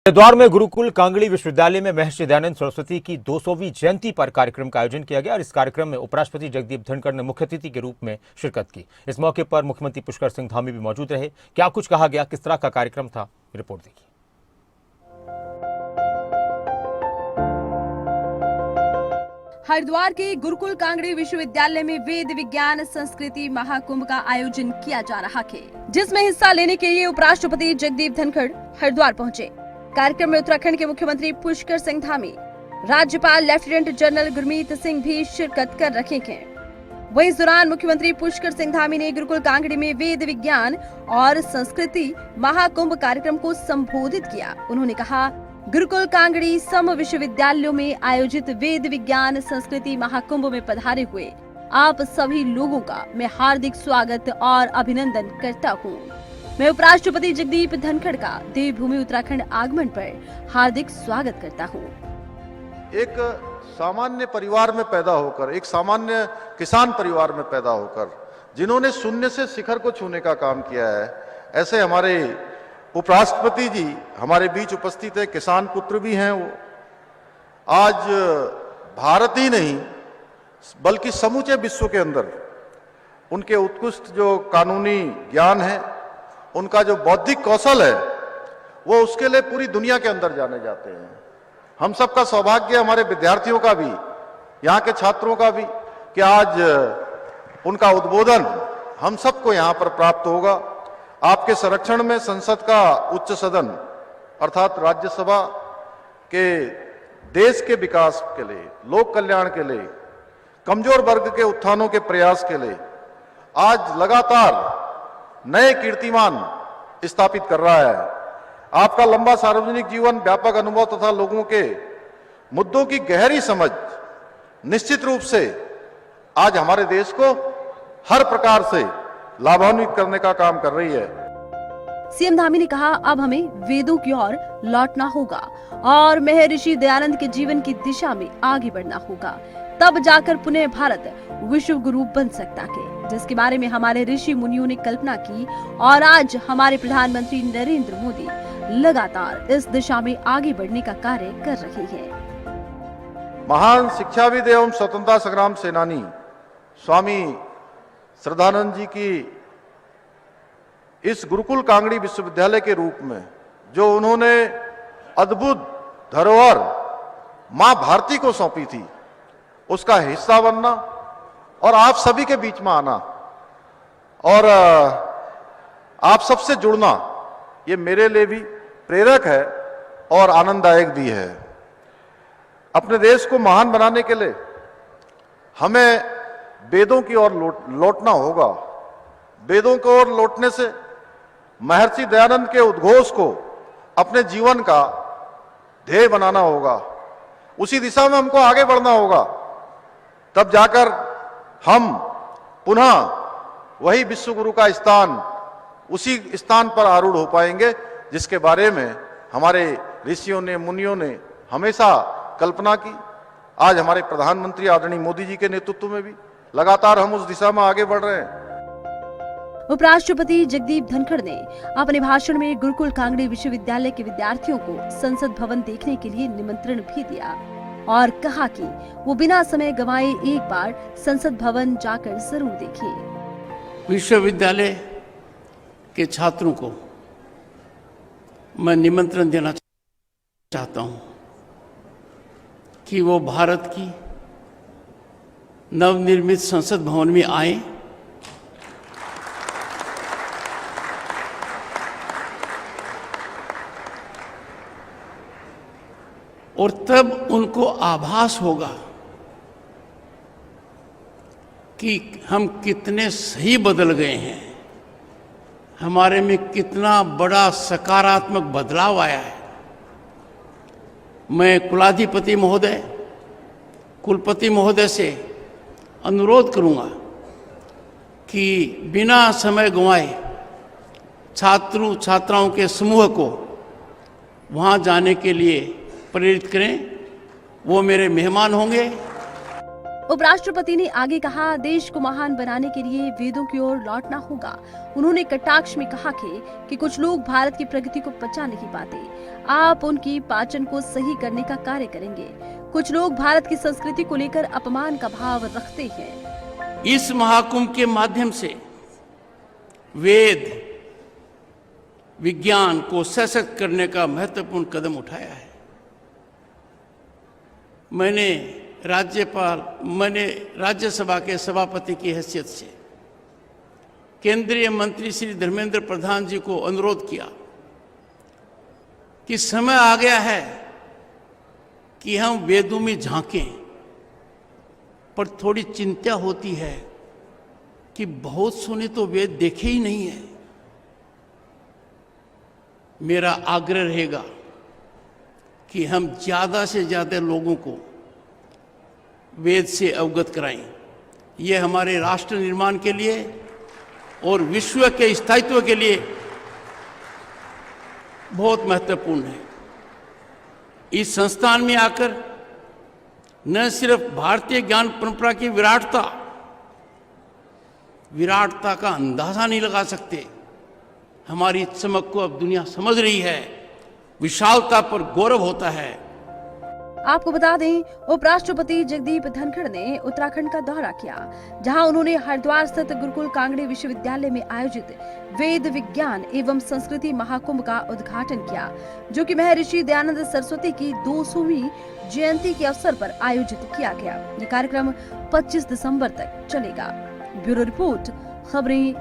हरिद्वार में गुरुकुल कांगड़ी विश्वविद्यालय में महर्षि दयानंद सरस्वती की 200वीं जयंती पर कार्यक्रम का आयोजन किया गया और इस कार्यक्रम में उपराष्ट्रपति जगदीप धनखड़ ने मुख्य अतिथि के रूप में शिरकत की। इस मौके पर मुख्यमंत्री पुष्कर सिंह धामी भी मौजूद रहे। क्या कुछ कहा गया, किस तरह का कार्यक्रम था, रिपोर्ट देखिए। हरिद्वार के गुरुकुल कांगड़ी विश्वविद्यालय में वेद विज्ञान संस्कृति महाकुंभ का आयोजन किया जा रहा है, जिसमें हिस्सा लेने के लिए उपराष्ट्रपति जगदीप धनखड़ हरिद्वार पहुंचे। कार्यक्रम में उत्तराखंड के मुख्यमंत्री पुष्कर सिंह धामी, राज्यपाल लेफ्टिनेंट जनरल गुरमीत सिंह भी शिरकत कर रहे हैं। वहीं इस दौरान मुख्यमंत्री पुष्कर सिंह धामी ने गुरुकुल कांगड़ी में वेद विज्ञान और संस्कृति महाकुंभ कार्यक्रम को संबोधित किया। उन्होंने कहा, गुरुकुल कांगड़ी सम विश्वविद्यालयों में आयोजित वेद विज्ञान संस्कृति महाकुंभ में पधारे हुए आप सभी लोगों का मैं हार्दिक स्वागत और अभिनंदन करता हूँ। मैं उपराष्ट्रपति जगदीप धनखड़ का देवभूमि उत्तराखंड आगमन पर हार्दिक स्वागत करता हूँ। एक सामान्य परिवार में पैदा होकर, एक सामान्य किसान परिवार में पैदा होकर, जिन्होंने शून्य से शिखर को छूने का काम किया है, ऐसे हमारे उपराष्ट्रपति जी हमारे बीच उपस्थित है। किसान पुत्र भी हैं वो। आज भारत ही नहीं बल्कि समूचे विश्व के अंदर उनके उत्कृष्ट जो कानूनी ज्ञान है, उनका जो बौद्धिक कौशल है, वो उसके लिए पूरी दुनिया के अंदर जाने जाते हैं। हम सबका सौभाग्य, हमारे विद्यार्थियों का भी, यहाँ के छात्रों का भी, कि आज उनका उद्बोधन हम सबको यहाँ पर प्राप्त होगा। आपके संरक्षण में संसद का उच्च सदन अर्थात राज्यसभा के देश के विकास के लिए, लोक कल्याण के लिए, कमजोर वर्ग के उत्थानों के प्रयास के लिए आज लगातार नए कीर्तिमान स्थापित कर रहा है। आपका लंबा सार्वजनिक जीवन, व्यापक अनुभव तथा लोगों के मुद्दों की गहरी समझ निश्चित रूप से आज हमारे देश को हर प्रकार से लाभान्वित करने का काम कर रही है। सीएम धामी ने कहा, अब हमें वेदों की ओर लौटना होगा और महर्षि दयानंद के जीवन की दिशा में आगे बढ़ना होगा, तब जाकर पुनः भारत विश्व गुरु बन सकता है, जिसके बारे में हमारे ऋषि मुनियों ने कल्पना की और आज हमारे प्रधानमंत्री नरेंद्र मोदी लगातार इस दिशा में आगे बढ़ने का कार्य कर रहे हैं। महान शिक्षाविद एवं स्वतंत्रता संग्राम सेनानी स्वामी श्रद्धानंद जी की इस गुरुकुल कांगड़ी विश्वविद्यालय के रूप में जो उन्होंने अद्भुत धरोहर मां भारती को सौंपी थी, उसका हिस्सा बनना और आप सभी के बीच में आना और आप सबसे जुड़ना, ये मेरे लिए भी प्रेरक है और आनंददायक भी है। अपने देश को महान बनाने के लिए हमें वेदों की ओर लौटना होगा। वेदों की ओर लौटने से महर्षि दयानंद के उद्घोष को अपने जीवन का ध्येय बनाना होगा। उसी दिशा में हमको आगे बढ़ना होगा, तब जाकर हम पुनः वही विश्व गुरु का स्थान, उसी स्थान पर आरूढ़ हो पाएंगे जिसके बारे में हमारे ऋषियों ने, मुनियों ने हमेशा कल्पना की। आज हमारे प्रधानमंत्री आदरणीय मोदी जी के नेतृत्व में भी लगातार हम उस दिशा में आगे बढ़ रहे हैं। उपराष्ट्रपति जगदीप धनखड़ ने अपने भाषण में गुरुकुल कांगड़ी विश्वविद्यालय के विद्यार्थियों को संसद भवन देखने के लिए निमंत्रण भी दिया और कहा कि वो बिना समय गंवाए एक बार संसद भवन जाकर जरूर देखें। विश्वविद्यालय के छात्रों को मैं निमंत्रण देना चाहता हूं कि वो भारत की नवनिर्मित संसद भवन में आए और तब उनको आभास होगा कि हम कितने सही बदल गए हैं, हमारे में कितना बड़ा सकारात्मक बदलाव आया है। मैं कुलाधिपति महोदय, कुलपति महोदय से अनुरोध करूंगा कि बिना समय गंवाए छात्रों छात्राओं के समूह को वहां जाने के लिए प्रेरित करें। वो मेरे मेहमान होंगे। उपराष्ट्रपति ने आगे कहा, देश को महान बनाने के लिए वेदों की ओर लौटना होगा। उन्होंने कटाक्ष में कहा कि कुछ लोग भारत की प्रगति को पचा नहीं पाते। आप उनकी पाचन को सही करने का कार्य करेंगे। कुछ लोग भारत की संस्कृति को लेकर अपमान का भाव रखते हैं। इस महाकुंभ के माध्यम से वेद विज्ञान को सशक्त करने का महत्वपूर्ण कदम उठाया है। मैंने राज्यसभा के सभापति की हैसियत से केंद्रीय मंत्री श्री धर्मेंद्र प्रधान जी को अनुरोध किया कि समय आ गया है कि हम वेदों में झांकें, पर थोड़ी चिंता होती है कि बहुत सोने तो वेद देखे ही नहीं है। मेरा आग्रह रहेगा कि हम ज्यादा से ज्यादा लोगों को वेद से अवगत कराएं। यह हमारे राष्ट्र निर्माण के लिए और विश्व के स्थायित्व के लिए बहुत महत्वपूर्ण है। इस संस्थान में आकर न सिर्फ भारतीय ज्ञान परंपरा की विराटता का अंदाजा नहीं लगा सकते, हमारी चमक को अब दुनिया समझ रही है, विशालता पर गौरव होता है। आपको बता दें, उपराष्ट्रपति जगदीप धनखड़ ने उत्तराखंड का दौरा किया, जहां उन्होंने हरिद्वार स्थित गुरुकुल कांगड़ी विश्वविद्यालय में आयोजित वेद विज्ञान एवं संस्कृति महाकुंभ का उद्घाटन किया, जो कि महर्षि दयानंद सरस्वती की 200वीं जयंती के अवसर पर आयोजित किया गया। ये कार्यक्रम 25 दिसंबर तक चलेगा। ब्यूरो रिपोर्ट, खबरें।